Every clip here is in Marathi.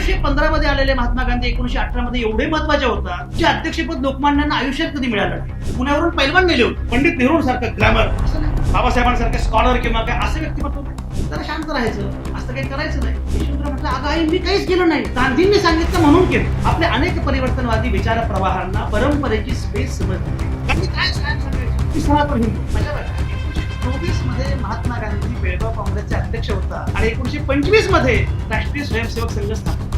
1915 मध्ये आलेले महात्मा गांधी 1918 मध्ये एवढे महत्वाचे होता जे अध्यक्षपद लोकमान्यांना आयुष्यात कधी मिळालं नाही. पुण्यावरून पैलवान नेले होते. पंडित नेहरूंसारखं ग्लॅमर, बाबासाहेबांसारखे स्कॉलर किंवा काय असं व्यक्तिमत्व होतं. जरा शांत राहायचं, असं काही करायचं नाही. यशवंतराव म्हटलं, अगं आई मी काहीच केलं नाही, गांधींनी सांगितलं म्हणून केलं. आपल्या अनेक परिवर्तनवादी विचार प्रवाहांना परंपरेची स्पेस समजली. गांधी काय सांगायचं, सनातन हिंदू. माझ्या 1924 मध्ये महात्मा गांधी बेळगाव काँग्रेसचे अध्यक्ष होता आणि 1925 मध्ये राष्ट्रीय स्वयंसेवक संघ स्थापन.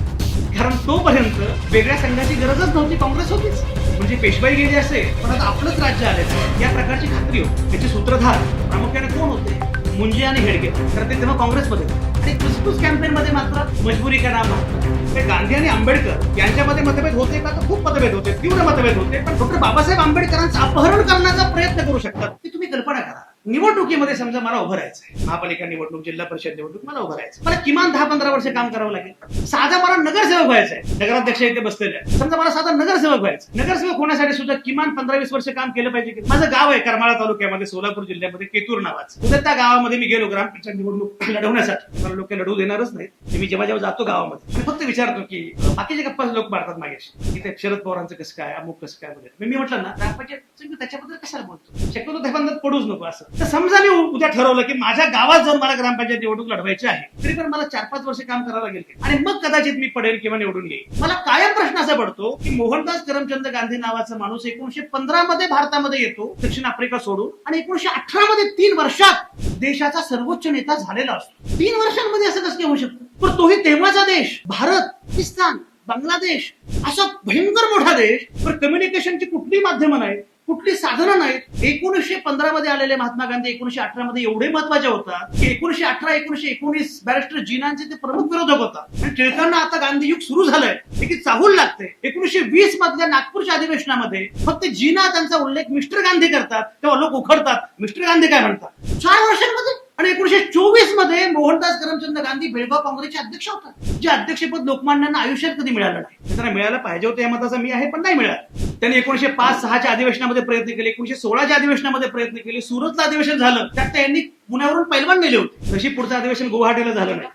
कारण तोपर्यंत वेगळ्या संघाची गरजच नव्हती, काँग्रेस होतीच. म्हणजे पेशवाई गेली असेल पण आता आपलंच राज्य आलेलं या प्रकारची खात्री होती. त्याचे सूत्रधार प्रामुख्याने कोण होते? मुंजे आणि हेडगे. तर ते तेव्हा काँग्रेसमध्ये होते. आणि क्रिसमस कॅम्पेन मध्ये मात्र मजबुरी का नाम होतं. गांधी आणि आंबेडकर यांच्यामध्ये मतभेद होते का? तर खूप मतभेद होते, तीव्र मतभेद होते. पण डॉक्टर बाबासाहेब आंबेडकरांचं अपहरण करण्याचा प्रयत्न करू शकतात की तुम्ही कल्पना करा. निवडणुकीमध्ये समजा मला उभं राहायचंय, महापालिका निवडणूक, जिल्हा परिषद निवडणूक, मला उभं राहायचं. मला किमान 10-15 वर्ष काम करावं लागेल. साधा मला नगरसेवक व्हायचंय, नगराध्यक्ष इथे बसलेले आहे. समजा मला साधा नगरसेवक व्हायचं. नगरसेवक होण्यासाठी सुद्धा किमान 15-20 वर्ष काम केलं पाहिजे. की माझं गाव आहे करमाळा तालुक्यामध्ये, सोलापूर जिल्ह्यामध्ये, केतूर नावाचं. उद्या त्या गावामध्ये मी गेलो ग्रामपंचायत निवडणूक लढवण्यासाठी, मला लोक लढवू देणारच नाहीत. मी जेव्हा जातो गावामध्ये आणि फक्त विचारतो की बाकीचे गप्पा लोक मारतात मागे की शरद पवारांचं कसं काय, अमुक कसं काय वगैरे. मी म्हटलं ना, ग्रामपंचायत त्याच्याबद्दल कशाला बोलतो, शक्यतो त्या बंधात पडूच नको असं. तर समजा मी उद्या ठरवलं की माझ्या गावात जाऊन मला ग्रामपंचायत निवडणूक लढवायची आहे, तरी पण मला 4-5 वर्ष काम करावं लागेल आणि मग कदाचित मी पडेल किंवा निवडून येईल. मला कायम प्रश्न असा पडतो की मोहनदास करमचंद गांधी नावाचा माणूस 1915 मध्ये भारतामध्ये येतो, दक्षिण आफ्रिका सोडून, आणि 1918 मध्ये 3 वर्षात देशाचा सर्वोच्च नेता झालेला असतो. 3 वर्षांमध्ये असं कसं होऊ शकतं? पण तोही तेव्हाचा देश, भारत, पाकिस्तान, बांगलादेश, असा भयंकर मोठा देश. पण कम्युनिकेशनची कुठली माध्यमं नाहीत, कुठली साधनं नाहीत. 1915 मध्ये आलेले महात्मा गांधी 1918 मध्ये एवढे महत्वाचे होता की 1918-1919 बॅरिस्टर जीनांचे ते प्रमुख विरोधक होता. आणि टिळकांना आता गांधी युग सुरू झालंय की चाहूल लागते. 1920 मधल्या नागपूरच्या अधिवेशनामध्ये फक्त जीना त्यांचा उल्लेख मिस्टर गांधी करतात, तेव्हा लोक उखडतात, मिस्टर गांधी काय म्हणतात. 4 वर्षांमध्ये. आणि 1924 मध्ये मोहनदास करमचंद गांधी बेळगाव काँग्रेसचे अध्यक्ष होतात, जे अध्यक्षपद लोकमान्यांना आयुष्यात कधी मिळालं नाही. त्यांना मिळायला पाहिजे होतं या मताचा मी आहे, पण नाही मिळालं. त्यांनी 1905-06च्या अधिवेशनामध्ये प्रयत्न केले, 1916च्या अधिवेशनामध्ये प्रयत्न केले. सुरतचं अधिवेशन झालं, त्यात त्यांनी पुण्यावरून पैलवान नेले होते. तशी पुढचं अधिवेशन गुवाहाटीला झालं नाही.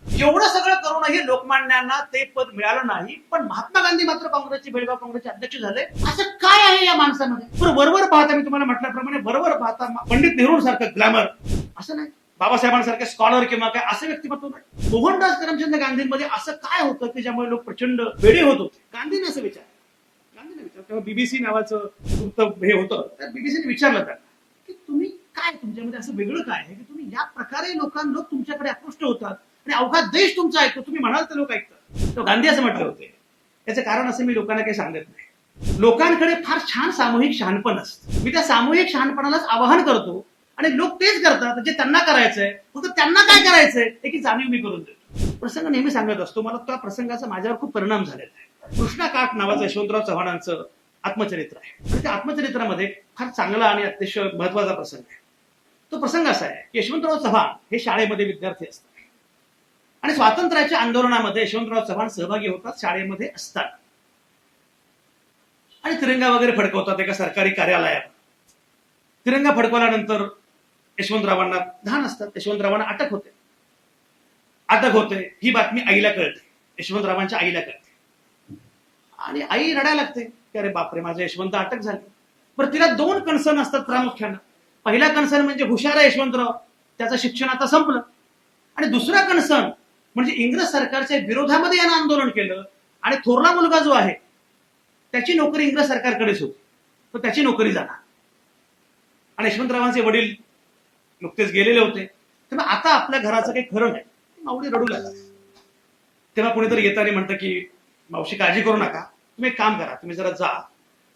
एवढं सगळं करूनही लोकमान्यांना ते पद मिळालं नाही. पण महात्मा गांधी मात्र काँग्रेसचे, बेळगाव काँग्रेसचे अध्यक्ष झाले. असं काय आहे या माणसामध्ये? बरोबर पाहता, मी तुम्हाला म्हटल्याप्रमाणे बरोबर पाहता, पंडित नेहरूंसारखं ग्लॅमर असं नाही, बाबासाहेबांसारखे स्कॉलर किंवा काय असं व्यक्तिमत्व नाही. मोहनदास करमचंद गांधींमध्ये असं काय होतं की ज्यामुळे लोक प्रचंड वेडे होत होते? गांधीने असं गांधीने तेव्हा बीबीसी नावाचं हे होतं, त्या बीबीसीने विचारलं त्यांना की तुम्ही काय, तुमच्यामध्ये असं वेगळं काय आहे की तुम्ही या प्रकारे लोक तुमच्याकडे आकृष्ट होतात आणि अवघा देश तुमचा ऐकतो, तुम्ही म्हणाल तर लोक ऐकतात. तो गांधी असं म्हटले होते. याचं कारण असं मी लोकांना काही सांगत नाही. लोकांकडे फार छान सामूहिक शहाणपण असतं. मी त्या सामूहिक शहाणपणालाच आवाहन करतो आणि लोक तेच करतात जे त्यांना करायचंय. फक्त त्यांना काय करायचंय याची जाणीव मी करून देतो. प्रसंग नेहमी सांगत असतो, मला त्या प्रसंगाचा माझ्यावर खूप परिणाम झालेला आहे. कृष्णाकाठ नावाचं यशवंतराव चव्हाणांचं आत्मचरित्र आहे आणि त्या आत्मचरित्रामध्ये फार चांगला आणि अतिशय महत्वाचा प्रसंग आहे. तो प्रसंग असा आहे की यशवंतराव चव्हाण हे शाळेमध्ये विद्यार्थी असतात आणि स्वातंत्र्याच्या आंदोलनामध्ये यशवंतराव चव्हाण सहभागी होतात शाळेमध्ये असतात आणि तिरंगा वगैरे फडकवतात एका सरकारी कार्यालयात. तिरंगा फडकवल्यानंतर यशवंतरावांना धान असतात, यशवंतरावांना अटक होते. ही बातमी आईला कळते, यशवंतरावांच्या आईला कळते आणि आई रडायला लागते की अरे बापरे, माझ्या यशवंत अटक झाली. पण तिला 2 कन्सर्न असतात प्रामुख्यानं. पहिला कन्सर्न म्हणजे हुशार आहे यशवंतराव, त्याचं शिक्षण आता संपलं. आणि दुसरा कन्सर्न म्हणजे इंग्रज सरकारच्या विरोधामध्ये यानं आंदोलन केलं आणि थोरला मुलगा जो आहे त्याची नोकरी इंग्रज सरकारकडेच होती, तर त्याची नोकरी जाणार. आणि यशवंतरावांचे वडील नुकतेच गेलेले होते, तेव्हा आता आपल्या घराचं काही खरं नाही. मावडी रडू लागला. तेव्हा कुणीतरी येताना म्हणतं की मावशी काळजी करू नका, तुम्ही एक काम करा, तुम्ही जरा जा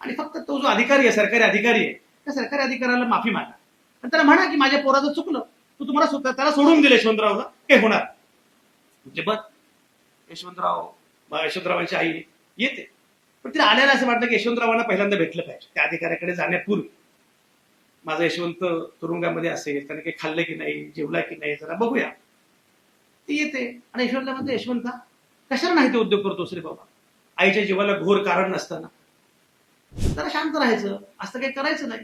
आणि फक्त तो जो अधिकारी आहे, सरकारी अधिकारी आहे, त्या सरकारी अधिकाऱ्याला माफी मागा आणि त्याला म्हणा की माझ्या पोराचं चुकलं, तू तुम्हाला त्याला सोडून दिलं यशवंतरावला, हे होणार म्हणजे. बघ यशवंतरावांची आई येते, पण तिला आल्याला असं वाटतं की यशवंतरावांना पहिल्यांदा भेटलं पाहिजे. त्या अधिकाऱ्याकडे जाण्यापूर्वी माझा यशवंत तुरुंगामध्ये असेल, त्याने काही खाल्लं की नाही, जेवला की नाही, जरा बघूया. ती येते आणि यशवंतला म्हणते, यशवंता कशाला नाही ते उद्योग करतोस रे बाबा, आईच्या जीवाला घोर कारण नसताना. जरा शांत राहायचं, असं काही करायचं नाही.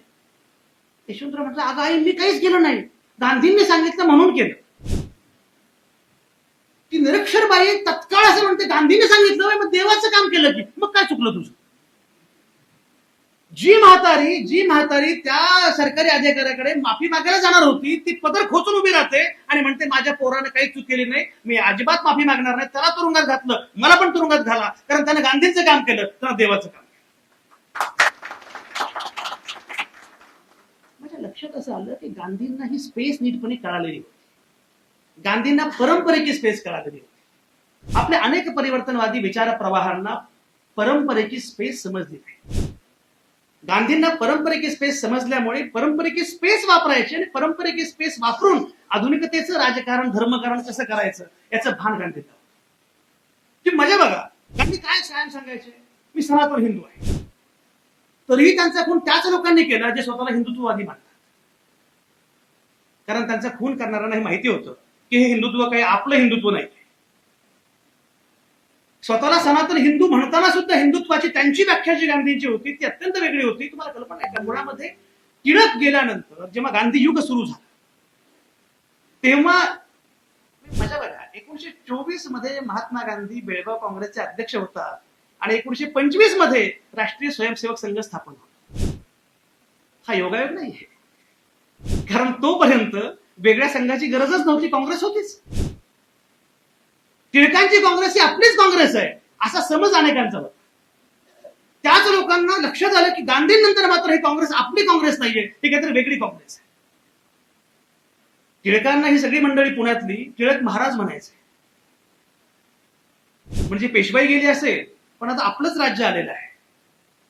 यशवंतराव म्हटलं, अगं आई मी काहीच केलं नाही, गांधींनी सांगितलं म्हणून केलं. ती निरक्षर बाई तत्काळ असं म्हणते गांधीने सांगितलं मग देवाचं काम केलं की मग काय चुकलं तुझं. जी म्हातारी त्या सरकारी अधिकाऱ्याकडे माफी मागायला जाणार होती ती पदर खोचून उभी राहते आणि म्हणते माझ्या पोराने काही चूक केली नाही, मी अजिबात माफी मागणार नाही, त्याला तुरुंगात घातलं, मला पण तुरुंगात घाला, कारण त्यानं गांधींचं काम केलं, त्यानं देवाचं काम. माझ्या लक्षात असं आलं की गांधींना ही स्पेस नीटपणे कळालेली होती, गांधींना परंपरेची स्पेस कळालेली होती. आपल्या अनेक परिवर्तनवादी विचार प्रवाहांना परंपरेची स्पेस समजली नाही. गांधींना परंपरेची स्पेस समजल्यामुळे परंपरेची स्पेस वापरायची आणि परंपरेची स्पेस वापरून आधुनिकतेचं राजकारण धर्मकारण कसं करायचं याचं भान गांधींना. ती मजा बघा, गांधी काय कायम सांगायचे, मी सनातन हिंदू आहे. तरीही त्यांचा खून त्याच लोकांनी केला जे स्वतःला हिंदुत्ववादी मानतात, कारण त्यांचा खून करणाऱ्यांना हे माहिती होतं की हे हिंदुत्व काही आपलं हिंदुत्व नाही. स्वतःला सनातन हिंदू म्हणताना सुद्धा हिंदुत्वाची त्यांची व्याख्या जी गांधींची होती ती अत्यंत वेगळी होती. तुम्हाला कल्पना आहे का, मुळामध्ये टिळक गेल्यानंतर जेव्हा गांधी युग सुरू झालं तेव्हा मजा बघा, 1924 मध्ये महात्मा गांधी बेळगाव काँग्रेसचे अध्यक्ष होता आणि 1925 मध्ये राष्ट्रीय स्वयंसेवक संघ स्थापन होता. हा योगायोग नाहीये, कारण तोपर्यंत वेगळ्या संघाची गरजच नव्हती, काँग्रेस होतीच. टिळकांची काँग्रेस ही आपलीच काँग्रेस आहे असा समज अनेकांचा होता. त्याच लोकांना लक्षात आलं की गांधींनंतर मात्र ही काँग्रेस आपली काँग्रेस नाहीये, ही काहीतरी वेगळी काँग्रेस आहे. टिळकांना ही सगळी मंडळी पुण्यातली टिळक महाराज म्हणायचे, म्हणजे पेशवाई गेली असेल पण आता आपलंच राज्य आलेलं आहे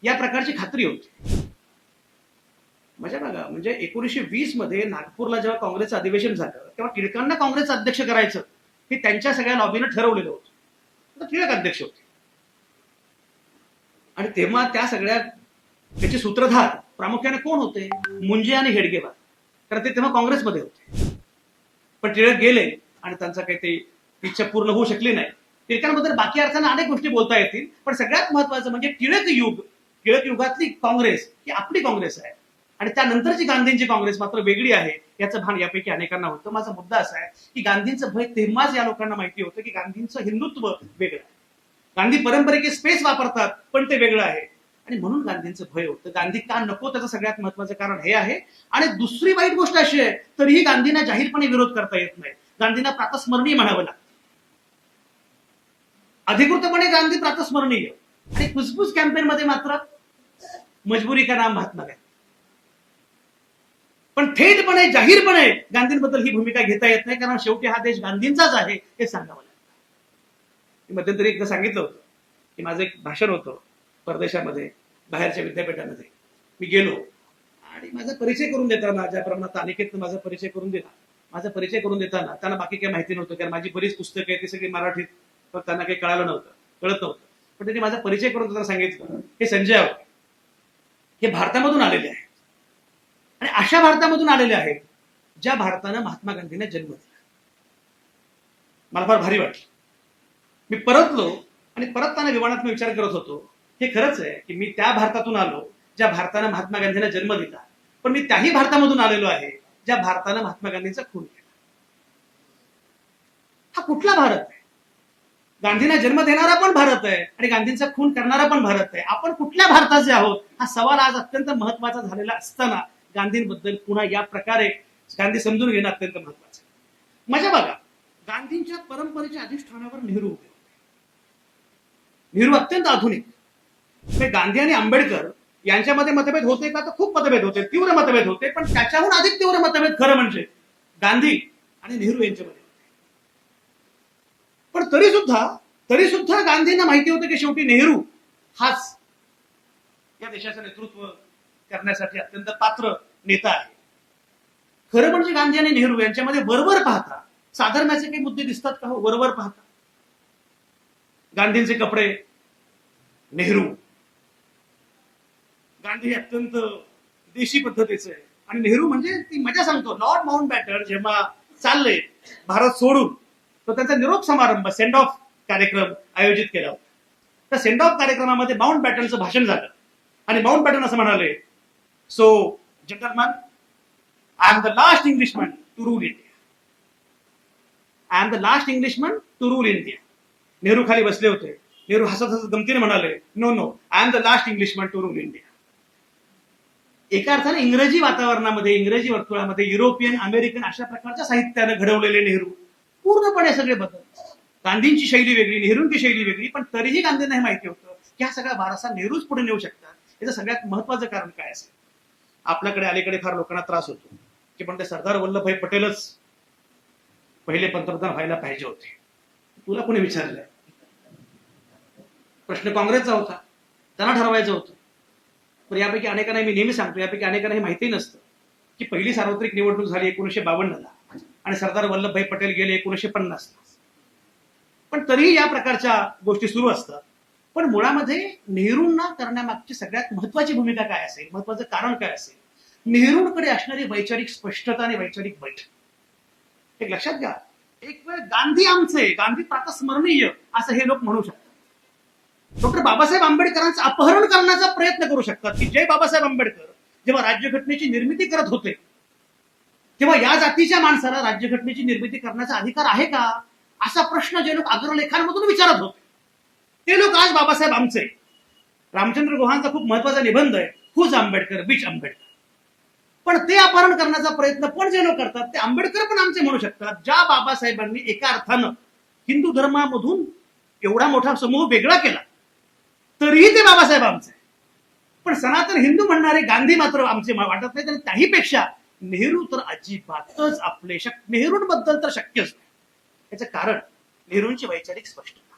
या प्रकारची खात्री होती. मजा बघा, म्हणजे 1920 मध्ये नागपूरला जेव्हा काँग्रेसचं अधिवेशन झालं तेव्हा टिळकांना काँग्रेसचं अध्यक्ष करायचं हे त्यांच्या सगळ्या लॉबीनं ठरवलेलं होतं. टिळक अध्यक्ष होते आणि तेव्हा त्या सगळ्या त्याचे सूत्रधार प्रामुख्याने कोण होते, मुंजे आणि हेडगेवार, कारण ते तेव्हा काँग्रेसमध्ये होते. पण टिळक गेले आणि त्यांचा काही ते इच्छा पूर्ण होऊ शकली नाही. टिळकांबद्दल बाकी अर्थाने अनेक गोष्टी बोलता येतील, पण सगळ्यात महत्वाचं म्हणजे टिळक युगातली काँग्रेस ही आपली काँग्रेस आहे आणि त्यानंतरची गांधींची काँग्रेस मात्र वेगळी आहे याचं भान यापैकी अनेकांना होतं. माझा मुद्दा असा आहे की गांधींचं भय तेव्हाच या लोकांना माहिती होतं की गांधींचं हिंदुत्व वेगळं आहे. गांधी परंपरेची स्पेस वापरतात पण ते वेगळं आहे आणि म्हणून गांधींचं भय होतं. गांधी का नको त्याचं सगळ्यात महत्वाचं कारण हे आहे. आणि दुसरी वाईट गोष्ट अशी आहे, तरीही गांधींना जाहीरपणे विरोध करता येत नाही. गांधींना प्रातस्मरणीय म्हणावं लागतं. अधिकृतपणे गांधी प्रातस्मरणीय आणि कुसबुस कॅम्पेन मध्ये मात्र मजबुरी का नाम महात्मा गांधी. पण थेटपणे जाहीरपणे गांधींबद्दल ही भूमिका घेता येत नाही, कारण शेवटी हा देश गांधींचाच आहे हे सांगावं लागतं. मध्यंतरी एकदा सांगितलं होतं की माझं एक भाषण होतं परदेशामध्ये, बाहेरच्या विद्यापीठामध्ये. मी गेलो आणि माझा परिचय करून देताना, ज्याप्रमाणे अनिकेतनं माझा परिचय करून दिला, माझा परिचय करून देताना त्यांना बाकी काही माहिती नव्हतं, कारण माझी बरीच पुस्तकं आहेत ती सगळी मराठीत, पण त्यांना काही कळत नव्हतं. पण त्यांनी माझा परिचय करून देताना सांगितलं, हे संजय आवटे, हे भारतामधून आलेले आहे आणि अशा भारतामधून आलेले आहेत ज्या भारतानं महात्मा गांधींना जन्म दिला. मला फार भारी वाटलं. मी परतलो आणि परतताना विमानात मी विचार करत होतो, हे खरंच आहे की मी त्या भारतातून आलो ज्या भारतानं महात्मा गांधींना जन्म दिला, पण मी त्याही भारतामधून आलेलो आहे ज्या भारतानं महात्मा गांधींचा खून केला. हा कुठला भारत आहे? गांधींना जन्म देणारा पण भारत आहे आणि गांधींचा खून करणारा पण भारत आहे. आपण कुठल्या भारताचे आहोत हा सवाल आज अत्यंत महत्वाचा झालेला असताना गांधींबद्दल पुन्हा या प्रकारे गांधी समजून घेणं अत्यंत महत्वाचं. मजा बघा, गांधींच्या परंपरेच्या अधिष्ठानावर नेहरू उभे होते. नेहरू अत्यंत आधुनिक. गांधी आणि आंबेडकर यांच्यामध्ये मतभेद होते का? तर खूप मतभेद होते, तीव्र मतभेद होते, पण त्याच्याहून अधिक तीव्र मतभेद खरं म्हणजे गांधी आणि नेहरू यांच्यामध्ये होते. पण तरी सुद्धा गांधींना माहिती होतं की शेवटी नेहरू हाच या देशाचं नेतृत्व करण्यासाठी अत्यंत पात्र नेता आहे. खरं म्हणजे गांधी आणि नेहरू यांच्यामध्ये वरवर पाहता साधर्म्याचे काही मुद्दे दिसतात का? हो, वरवर पाहता गांधींचे कपडे, नेहरू. गांधी अत्यंत देशी पद्धतीचे आहे आणि नेहरू म्हणजे ती मजा सांगतो, लॉर्ड माउंटबॅटन जेव्हा चालले भारत सोडून, तो त्यांचा निरोप समारंभ, सेंड ऑफ कार्यक्रम आयोजित केला होता. त्या सेंड ऑफ कार्यक्रमामध्ये माउंटबॅटनचं भाषण झालं आणि माउंटबॅटन असं म्हणाले, so gentlemen, I am the last Englishman to rule India. I am the last Englishman to rule India. Nehru खाली बसले होते. नेहरू हसत हसत गमतीने म्हणाले, no no, I am the last Englishman to rule India. एका अर्थाने इंग्रजी वातावरणामध्ये, इंग्रजी वर्तुळामध्ये युरोपियन, अमेरिकन अशा प्रकारच्या साहित्यानं घडवलेले नेहरू पूर्णपणे सगळे बदल. गांधींची शैली वेगळी, नेहरूंची शैली वेगळी, पण तरीही गांधींना हे माहिती होतं की हा सगळा वारसा नेहरूच पुढे नेऊ शकतात. याचं सगळ्यात महत्वाचं कारण काय असेल? आपल्याकडे अलीकडे फार लोकांना त्रास होतो की पण ते सरदार वल्लभभाई पटेलच पहिले पंतप्रधान व्हायला पाहिजे होते. तुला कोणी विचारलंय? प्रश्न काँग्रेसचा होता, त्यांना ठरवायचं होतं. पण यापैकी अनेकांना, मी नेहमी सांगतो, यापैकी अनेकांना हे माहिती नसतं की पहिली सार्वत्रिक निवडणूक झाली 1952ला आणि सरदार वल्लभभाई पटेल गेले 1950ला. पण तरीही या प्रकारच्या गोष्टी सुरू असतात. पण मुळामध्ये नेहरूंना करण्यामागची सगळ्यात महत्वाची भूमिका काय असेल, महत्वाचं कारण काय असेल? नेहरूंकडे असणारी वैचारिक स्पष्टता आणि वैचारिक बैठक. एक लक्षात घ्या, एक वेळ गांधी आमचे, गांधी प्रातस्मरणीय असं हे लोक म्हणू शकतात. डॉक्टर बाबासाहेब आंबेडकरांचं अपहरण करण्याचा प्रयत्न करू शकतात की जे बाबासाहेब आंबेडकर जेव्हा राज्यघटनेची निर्मिती करत होते तेव्हा या जातीच्या माणसाला राज्यघटनेची निर्मिती करण्याचा अधिकार आहे का, असा प्रश्न जे लोक अग्रलेखांमधून विचारत होते ते लोक आज बाबासाहेब आमचे. रामचंद्र गुहांचा खूप महत्वाचा निबंध आहे, हुज आंबेडकर विच आंबेडकर. पण ते अपहरण करण्याचा प्रयत्न पण जे लोक करतात ते आंबेडकर पण आमचे म्हणू शकतात. ज्या बाबासाहेबांनी एका अर्थानं हिंदू धर्मामधून एवढा मोठा समूह वेगळा केला तरीही ते बाबासाहेब आमचे. पण सनातन हिंदू म्हणणारे गांधी मात्र आमचे वाटत नाही. आणि त्याहीपेक्षा नेहरू तर अजिबातच आपले, नेहरूंबद्दल तर शक्यच नाही. याचं कारण नेहरूंची वैचारिक स्पष्टता.